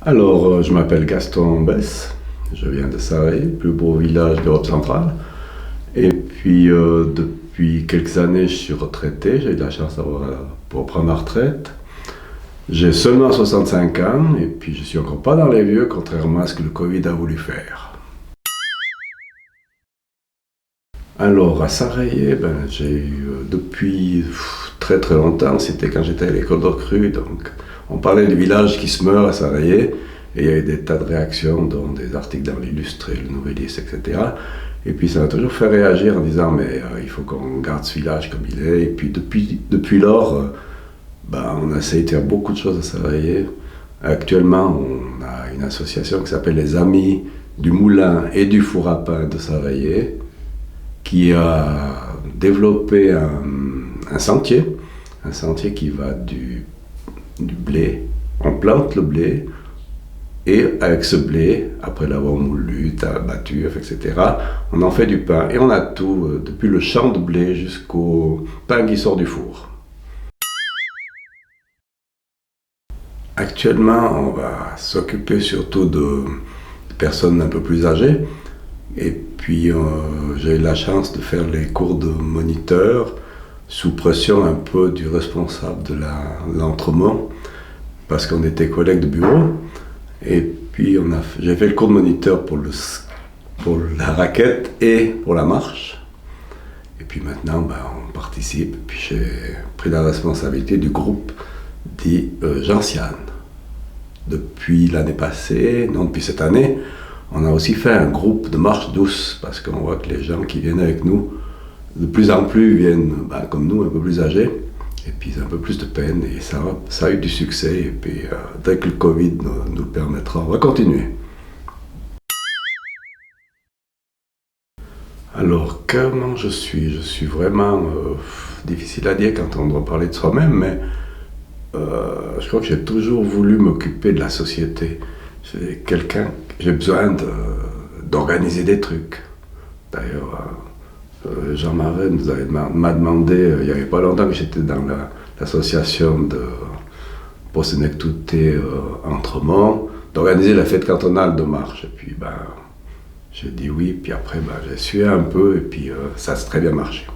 Je m'appelle Gaston Besse, je viens de Sarreilles, plus beau village d'Europe centrale. Depuis quelques années, je suis retraité, j'ai eu la chance pour prendre ma retraite. J'ai seulement 65 ans et puis je suis encore pas dans les vieux, contrairement à ce que le Covid a voulu faire. À Sarreilles, j'ai eu depuis très très longtemps, c'était quand j'étais à l'école de recrue, donc on parlait du village qui se meurt à Sarreilles, et il y a eu des tas de réactions, dont des articles dans l'Illustré, le Nouvelliste, etc. Et puis ça m'a toujours fait réagir en disant il faut qu'on garde ce village comme il est. Et puis depuis lors, on a essayé de faire beaucoup de choses à Sarreilles. Actuellement, on a une association qui s'appelle les Amis du Moulin et du Four à Pain de Sarreilles, qui a développé un sentier qui va du blé. On plante le blé, et avec ce blé, après l'avoir moulu, battu, etc., on en fait du pain. Et on a tout, depuis le champ de blé jusqu'au pain qui sort du four. Actuellement, on va s'occuper surtout de personnes un peu plus âgées. Et puis, j'ai eu la chance de faire les cours de moniteur sous pression un peu du responsable de l'entremont, parce qu'on était collègues de bureau. Et puis, j'ai fait le cours de moniteur pour la raquette et pour la marche. Et puis maintenant, on participe. Et puis, j'ai pris la responsabilité du groupe dit Gentiane. Depuis cette année, on a aussi fait un groupe de marche douce, parce qu'on voit que les gens qui viennent avec nous, de plus en plus viennent comme nous, un peu plus âgés, et puis un peu plus de peine, et ça a eu du succès, et puis dès que le Covid nous le permettra, on va continuer. Alors, comment je suis? Je suis vraiment difficile à dire quand on doit parler de soi-même, mais je crois que j'ai toujours voulu m'occuper de la société. J'ai besoin d'organiser des trucs. D'ailleurs, Jean Marais m'a demandé, il n'y avait pas longtemps que j'étais dans l'association pour Sénectouté Entremont, d'organiser la fête cantonale de marche. Et puis j'ai dit oui, puis après j'ai sué un peu, et puis ça a très bien marché.